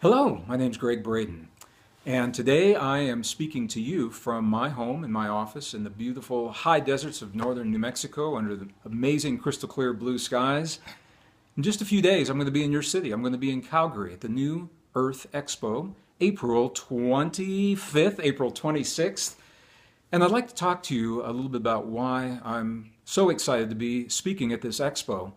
Hello, my name is Gregg Braden, and today I am speaking to you from my home in my office in the beautiful high deserts of northern New Mexico under the amazing crystal clear blue skies. In just a few days, I'm going to be in your city. I'm going to be in Calgary at the New Earth Expo, April 25th, April 26th. And I'd like to talk to you a little bit about why I'm so excited to be speaking at this expo.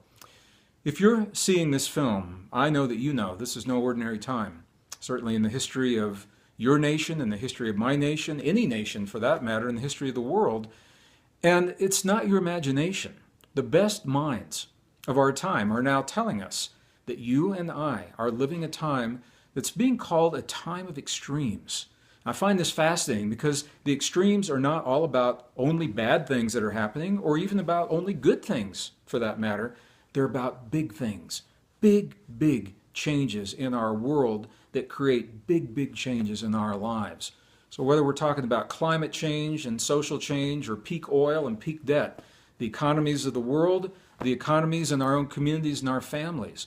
If you're seeing this film, I know that you know this is no ordinary time. Certainly in the history of your nation, in the history of my nation, any nation for that matter, in the history of the world. And it's not your imagination. The best minds of our time are now telling us that you and I are living a time that's being called a time of extremes. I find this fascinating because the extremes are not all about only bad things that are happening or even about only good things for that matter. They're about big things, big changes in our world that create big changes in our lives. So whether we're talking about climate change and social change or peak oil and peak debt, the economies of the world, the economies in our own communities and our families,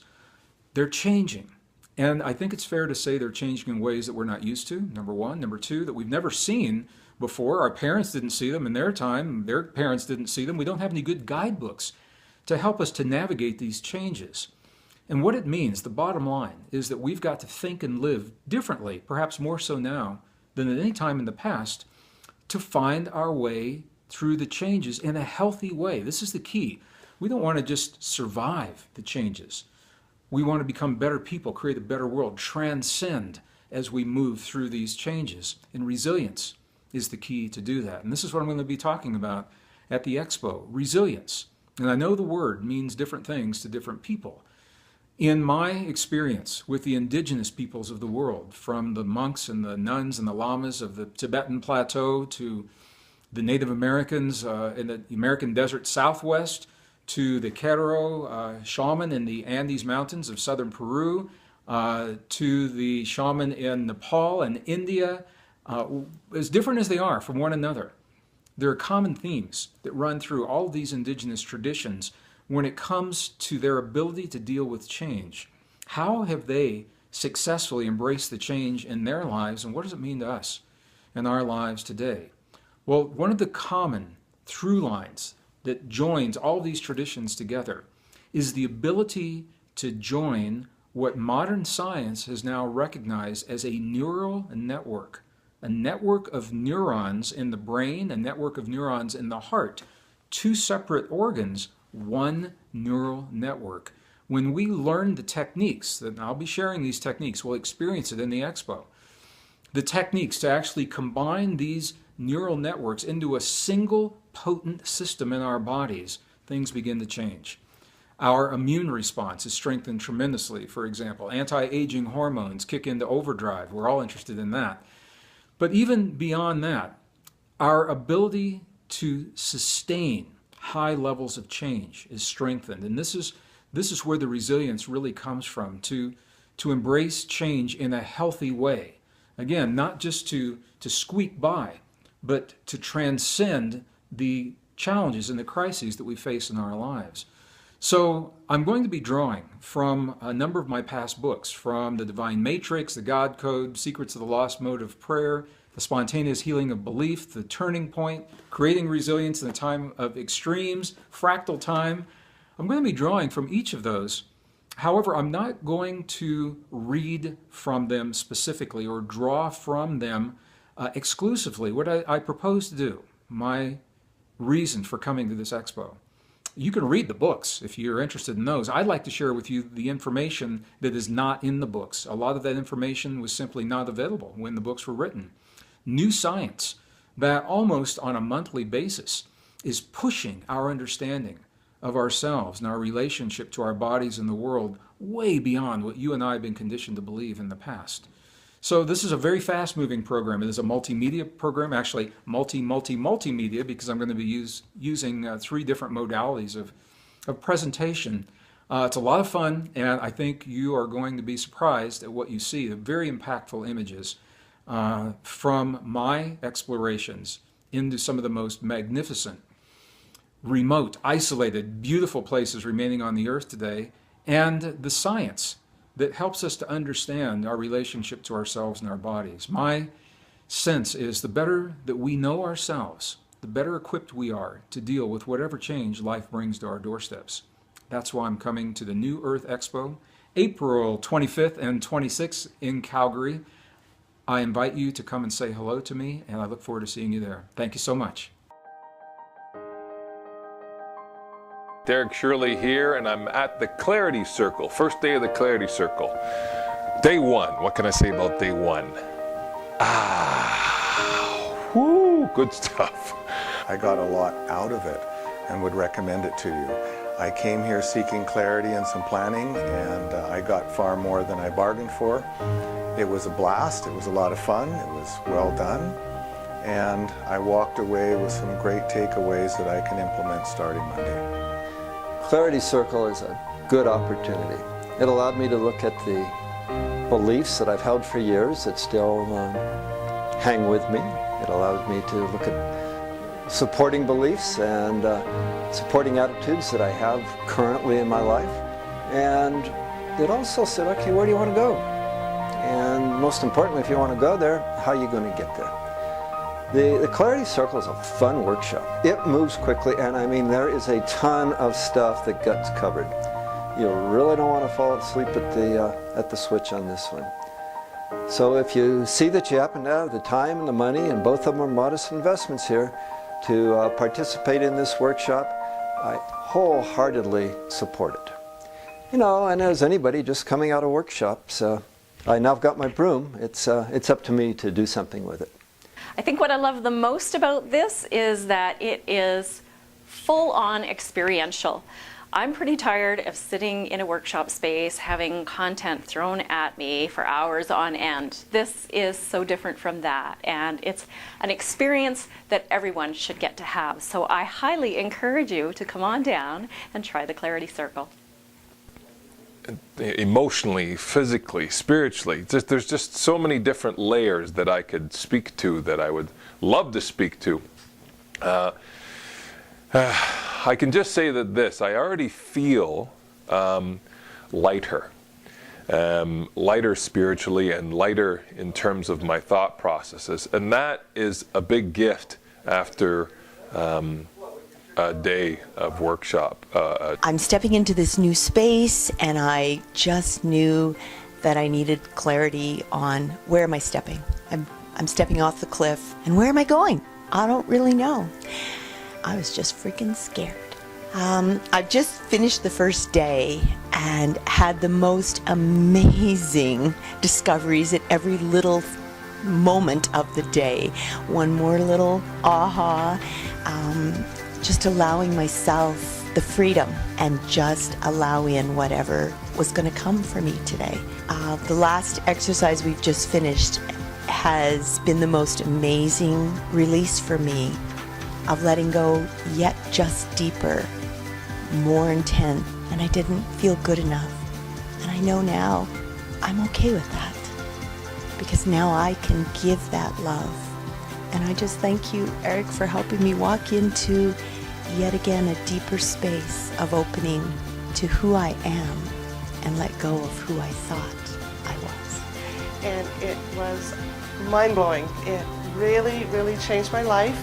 they're changing. And I think it's fair to say they're changing in ways that we're not used to, number one. Number two, that we've never seen before. Our parents didn't see them in their time. Their parents didn't see them. We don't have any good guidebooks to help us to navigate these changes. And what it means, the bottom line, is that we've got to think and live differently, perhaps more so now than at any time in the past, to find our way through the changes in a healthy way. This is the key. We don't want to just survive the changes. We want to become better people, create a better world, transcend as we move through these changes. And resilience is the key to do that. And this is what I'm going to be talking about at the Expo, resilience. And I know the word means different things to different people. In my experience with the indigenous peoples of the world, from the monks and the nuns and the lamas of the Tibetan plateau to the Native Americans in the American desert Southwest, to the Quero shaman in the Andes Mountains of southern Peru, to the shaman in Nepal and India, as different as they are from one another, there are common themes that run through all of these indigenous traditions when it comes to their ability to deal with change. How have they successfully embraced the change in their lives, and what does it mean to us in our lives today? Well, one of the common through lines that joins all these traditions together is the ability to join what modern science has now recognized as a neural network. A network of neurons in the brain, a network of neurons in the heart. Two separate organs, one neural network. When we learn the techniques, and I'll be sharing these techniques, we'll experience it in the expo, the techniques to actually combine these neural networks into a single potent system in our bodies, things begin to change. Our immune response is strengthened tremendously, for example. Anti-aging hormones kick into overdrive. We're all interested in that. But even beyond that, our ability to sustain high levels of change is strengthened. And this is where the resilience really comes from, to embrace change in a healthy way. Again, not just to squeak by, but to transcend the challenges and the crises that we face in our lives. So I'm going to be drawing from a number of my past books, from The Divine Matrix, The God Code, Secrets of the Lost Mode of Prayer, The Spontaneous Healing of Belief, The Turning Point, Creating Resilience in a Time of Extremes, Fractal Time. I'm going to be drawing from each of those. However, I'm not going to read from them specifically or draw from them exclusively. What I propose to do, my reason for coming to this expo, you can read the books if you're interested in those. I'd like to share with you the information that is not in the books. A lot of that information was simply not available when the books were written. New science that almost on a monthly basis is pushing our understanding of ourselves and our relationship to our bodies and the world way beyond what you and I have been conditioned to believe in the past. So this is a very fast-moving program. It is a multimedia program, actually multimedia, because I'm going to be using three different modalities of presentation. It's a lot of fun, and I think you are going to be surprised at what you see, the very impactful images from my explorations into some of the most magnificent, remote, isolated, beautiful places remaining on the earth today, and the science that helps us to understand our relationship to ourselves and our bodies. My sense is the better that we know ourselves, the better equipped we are to deal with whatever change life brings to our doorsteps. That's why I'm coming to the New Earth Expo, April 25th and 26th in Calgary. I invite you to come and say hello to me, and I look forward to seeing you there. Thank you so much. Derek Shirley here, and I'm at the Clarity Circle, first day of the Clarity Circle. Day one, what can I say about day one? Whoo, good stuff. I got a lot out of it and would recommend it to you. I came here seeking clarity and some planning, and I got far more than I bargained for. It was a blast, it was a lot of fun, it was well done, and I walked away with some great takeaways that I can implement starting Monday. Clarity Circle is a good opportunity. It allowed me to look at the beliefs that I've held for years that still hang with me. It allowed me to look at supporting beliefs and supporting attitudes that I have currently in my life. And it also said, okay, where do you want to go? And most importantly, if you want to go there, how are you going to get there? The Clarity Circle is a fun workshop. It moves quickly, and I mean, there is a ton of stuff that gets covered. You really don't want to fall asleep at the switch on this one. So if you see that you happen to have the time and the money, and both of them are modest investments here, to participate in this workshop, I wholeheartedly support it. You know, and as anybody just coming out of workshops, I now have got my broom. It's up to me to do something with it. I think what I love the most about this is that it is full-on experiential. I'm pretty tired of sitting in a workshop space having content thrown at me for hours on end. This is so different from that, and it's an experience that everyone should get to have. So I highly encourage you to come on down and try the Clarity Circle. Emotionally, physically, spiritually, there's just so many different layers that I could speak to, that I would love to speak to. I can just say that I already feel lighter. Lighter spiritually and lighter in terms of my thought processes. And that is a big gift after a day of workshop. I'm stepping into this new space, and I just knew that I needed clarity on where am I stepping. I'm stepping off the cliff, and where am I going? I don't really know. I was just freaking scared. I just finished the first day and had the most amazing discoveries at every little moment of the day. One more little aha. Just allowing myself the freedom and just allow in whatever was going to come for me today. The last exercise we've just finished has been the most amazing release for me of letting go yet just deeper, more intense, and I didn't feel good enough. And I know now I'm okay with that, because now I can give that love. And I just thank you, Eric, for helping me walk into yet again a deeper space of opening to who I am and let go of who I thought I was. And it was mind-blowing. It really, really changed my life.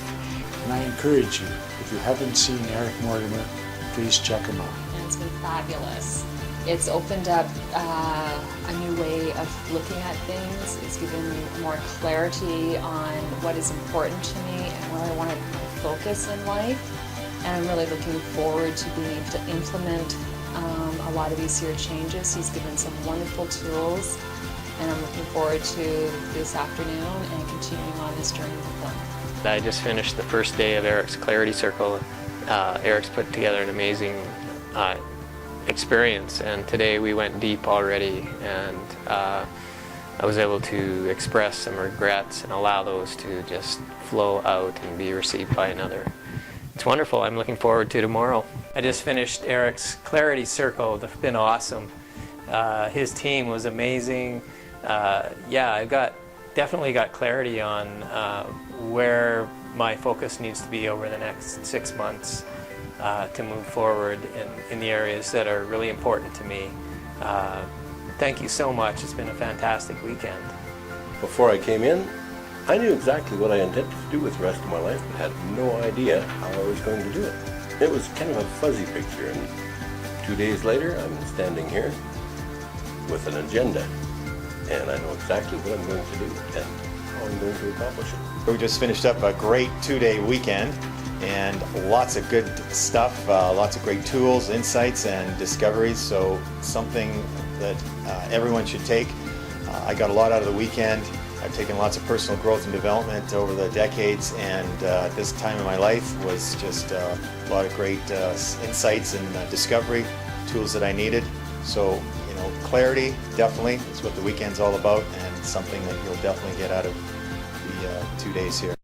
And I encourage you, if you haven't seen Eric Mortimer, please check him out. And it's been fabulous. It's opened up a new way of looking at things. It's given me more clarity on what is important to me and where I want to focus in life. And I'm really looking forward to being able to implement a lot of these here changes. He's given some wonderful tools, and I'm looking forward to this afternoon and continuing on this journey with them. I just finished the first day of Eric's Clarity Circle. Eric's put together an amazing experience, and today we went deep already, and I was able to express some regrets and allow those to just flow out and be received by another. It's wonderful. I'm looking forward to tomorrow. I just finished Eric's Clarity Circle. It's been awesome. His team was amazing. Yeah, I've definitely got clarity on where my focus needs to be over the next 6 months to move forward in the areas that are really important to me. thank you so much. It's been a fantastic weekend. Before I came in, I knew exactly what I intended to do with the rest of my life, but had no idea how I was going to do it. It was kind of a fuzzy picture, and 2 days later, I'm standing here with an agenda, and I know exactly what I'm going to do and how I'm going to accomplish it. We just finished up a great 2-day weekend, and lots of good stuff, lots of great tools, insights, and discoveries, so something that everyone should take. I got a lot out of the weekend. I've taken lots of personal growth and development over the decades, and this time in my life was just a lot of great insights and discovery, tools that I needed. So, you know, clarity definitely is what the weekend's all about, and something that you'll definitely get out of the 2 days here.